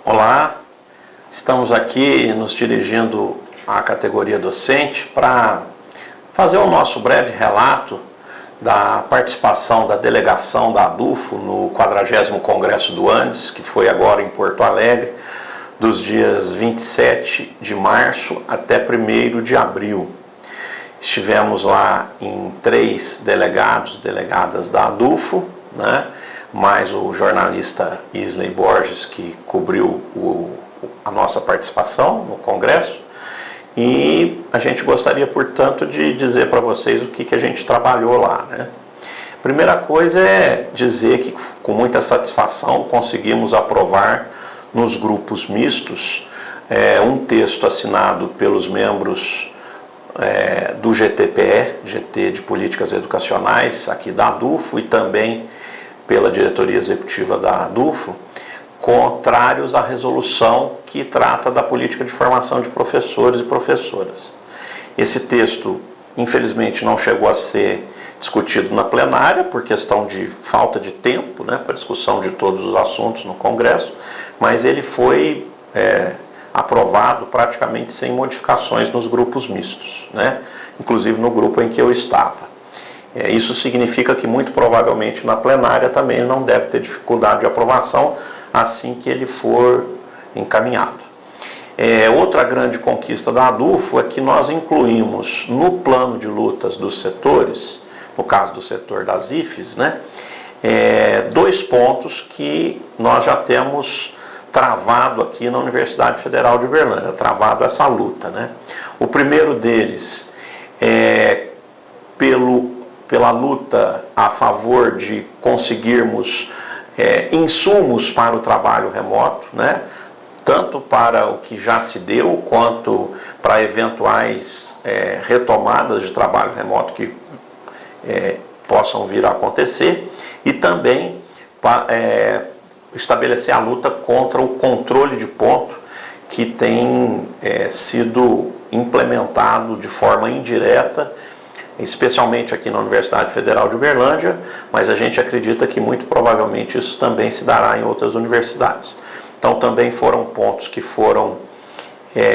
Olá, estamos aqui nos dirigindo à categoria docente para fazer o nosso breve relato da participação da delegação da ADUFO no 40º Congresso do Andes, que foi agora em Porto Alegre, dos dias 27 de março até 1º de abril. Estivemos lá em 3 delegadas da ADUFO, né? Mais o jornalista Isley Borges, que cobriu a nossa participação no Congresso. E a gente gostaria, portanto, de dizer para vocês o que a gente trabalhou lá, né? Primeira coisa é dizer que, com muita satisfação, conseguimos aprovar nos grupos mistos um texto assinado pelos membros do GTPE, GT de Políticas Educacionais, aqui da ADUFO, e também pela diretoria executiva da ADUFO, contrários à resolução que trata da política de formação de professores e professoras. Esse texto, infelizmente, não chegou a ser discutido na plenária por questão de falta de tempo, né, para discussão de todos os assuntos no Congresso, mas ele foi aprovado praticamente sem modificações nos grupos mistos, né, inclusive no grupo em que eu estava. Isso significa que muito provavelmente na plenária também ele não deve ter dificuldade de aprovação assim que ele for encaminhado. Outra grande conquista da ADUFO é que nós incluímos no plano de lutas dos setores, no caso do setor das IFES, né, 2 pontos que nós já temos travado aqui na Universidade Federal de Uberlândia, travado essa luta, né? O primeiro deles é pela luta a favor de conseguirmos insumos para o trabalho remoto, né? Tanto para o que já se deu, quanto para eventuais retomadas de trabalho remoto que possam vir a acontecer, e também estabelecer a luta contra o controle de ponto que tem sido implementado de forma indireta, especialmente aqui na Universidade Federal de Uberlândia, mas a gente acredita que muito provavelmente isso também se dará em outras universidades. Então também foram pontos que foram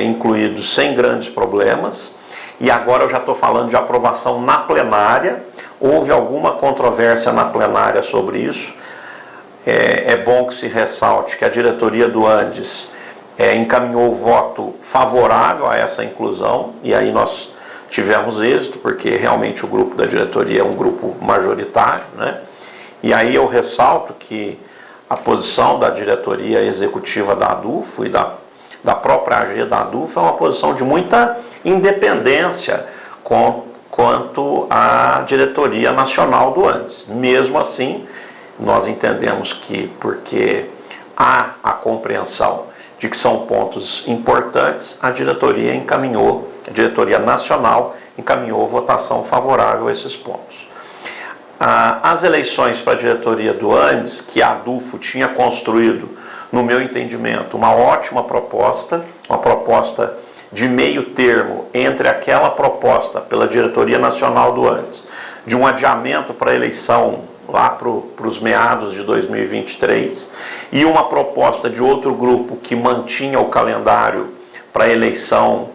incluídos sem grandes problemas, e agora eu já estou falando de aprovação na plenária. Houve alguma controvérsia na plenária sobre isso. É bom que se ressalte que a diretoria do Andes encaminhou o voto favorável a essa inclusão, e aí nós tivemos êxito, porque realmente o grupo da diretoria é um grupo majoritário, né? E aí eu ressalto que a posição da diretoria executiva da ADUFO e da própria AG da ADUFO é uma posição de muita independência quanto à diretoria nacional do Andes. Mesmo assim, nós entendemos que, porque há a compreensão de que são pontos importantes, a diretoria nacional encaminhou votação favorável a esses pontos. As eleições para a diretoria do Andes, que a ADUFO tinha construído, no meu entendimento, uma ótima proposta, uma proposta de meio termo entre aquela proposta pela diretoria nacional do Andes, de um adiamento para a eleição lá para os meados de 2023, e uma proposta de outro grupo que mantinha o calendário para a eleição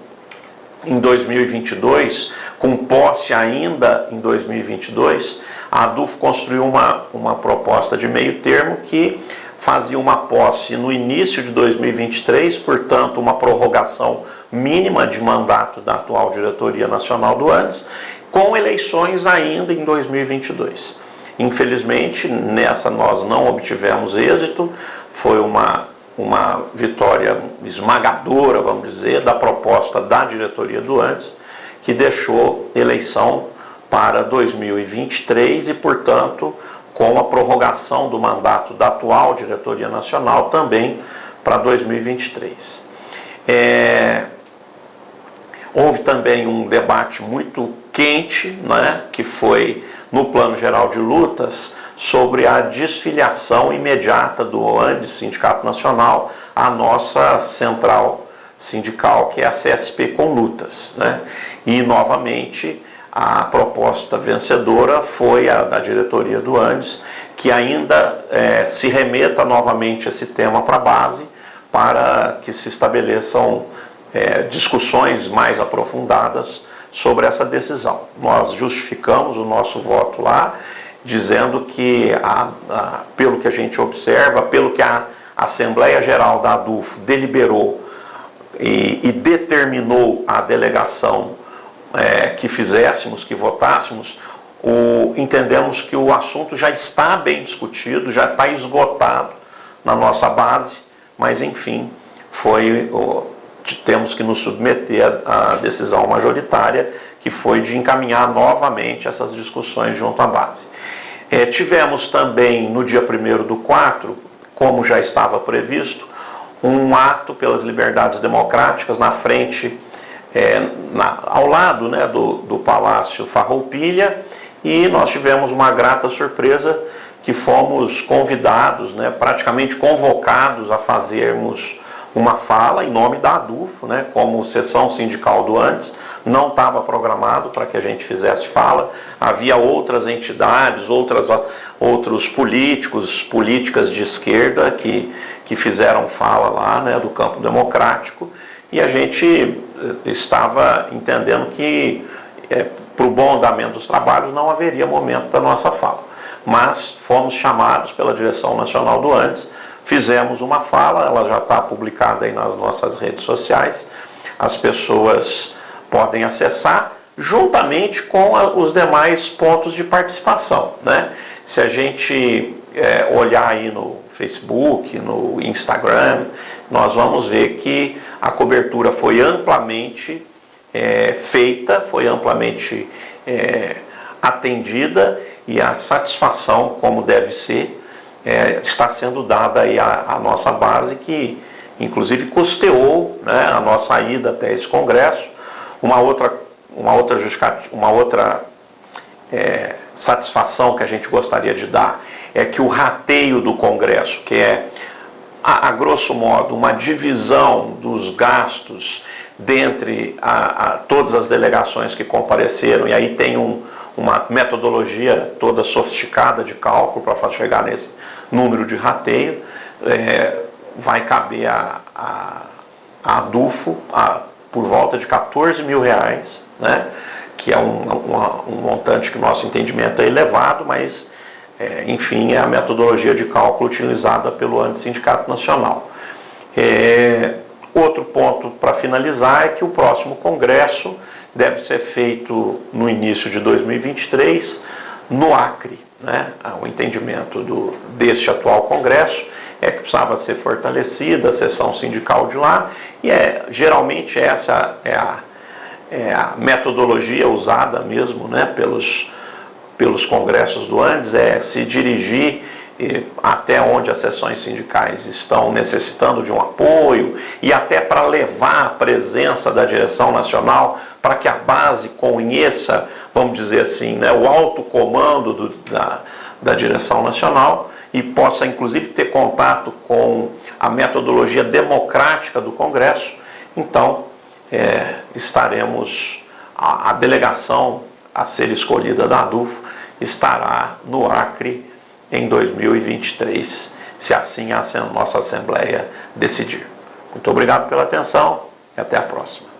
em 2022, com posse ainda em 2022, a ADUFO construiu uma proposta de meio termo que fazia uma posse no início de 2023, portanto uma prorrogação mínima de mandato da atual diretoria nacional do Andes, com eleições ainda em 2022. Infelizmente, nessa nós não obtivemos êxito, foi uma vitória esmagadora, vamos dizer, da proposta da diretoria do Andes, que deixou eleição para 2023 e, portanto, com a prorrogação do mandato da atual diretoria nacional também para 2023. Houve também um debate muito quente, né, que foi no plano geral de lutas, sobre a desfiliação imediata do Andes, Sindicato Nacional, à nossa central sindical, que é a CSP com Lutas, né? E, novamente, a proposta vencedora foi a da diretoria do Andes, que ainda se remeta novamente esse tema para a base, para que se estabeleçam discussões mais aprofundadas sobre essa decisão. Nós justificamos o nosso voto lá, dizendo que, pelo que a gente observa, pelo que a Assembleia Geral da ADUFO deliberou e determinou a delegação que fizéssemos, que votássemos, entendemos que o assunto já está bem discutido, já está esgotado na nossa base, mas enfim, temos que nos submeter à decisão majoritária, que foi de encaminhar novamente essas discussões junto à base. Tivemos também, no dia 1º/4, como já estava previsto, um ato pelas liberdades democráticas na frente, ao lado, né, do Palácio Farroupilha, e nós tivemos uma grata surpresa que fomos convidados, né, praticamente convocados a fazermos uma fala em nome da ADUFO, né, como seção sindical do Andes. Não estava programado para que a gente fizesse fala, havia outras entidades, outros políticas de esquerda que fizeram fala lá, né, do campo democrático, e a gente estava entendendo que, para o bom andamento dos trabalhos, não haveria momento da nossa fala. Mas fomos chamados pela direção nacional do Andes, fizemos uma fala, ela já está publicada aí nas nossas redes sociais, as pessoas podem acessar, juntamente com os demais pontos de participação, né? Se a gente olhar aí no Facebook, no Instagram, nós vamos ver que a cobertura foi amplamente feita, foi amplamente atendida, e a satisfação, como deve ser, está sendo dada aí à nossa base, que inclusive custeou, né, a nossa ida até esse congresso. Uma outra satisfação que a gente gostaria de dar é que o rateio do congresso, que é, a grosso modo, uma divisão dos gastos dentre todas as delegações que compareceram, e aí tem uma metodologia toda sofisticada de cálculo para chegar nesse número de rateio, vai caber a ADUFO por volta de R$14 mil, né, que é um montante que o nosso entendimento é elevado, mas, enfim, é a metodologia de cálculo utilizada pelo Andes Sindicato Nacional. Outro ponto para finalizar é que o próximo congresso deve ser feito no início de 2023, no Acre, né? O entendimento deste atual congresso é que precisava ser fortalecida a seção sindical de lá, e geralmente essa é a metodologia usada mesmo, né, pelos congressos do Andes, se dirigir até onde as seções sindicais estão necessitando de um apoio, e até para levar a presença da direção nacional, para que a base conheça, vamos dizer assim, né, o alto comando da direção nacional, e possa inclusive ter contato com a metodologia democrática do Congresso. Então, a delegação a ser escolhida da ADUFO estará no Acre em 2023, se assim a nossa Assembleia decidir. Muito obrigado pela atenção e até a próxima.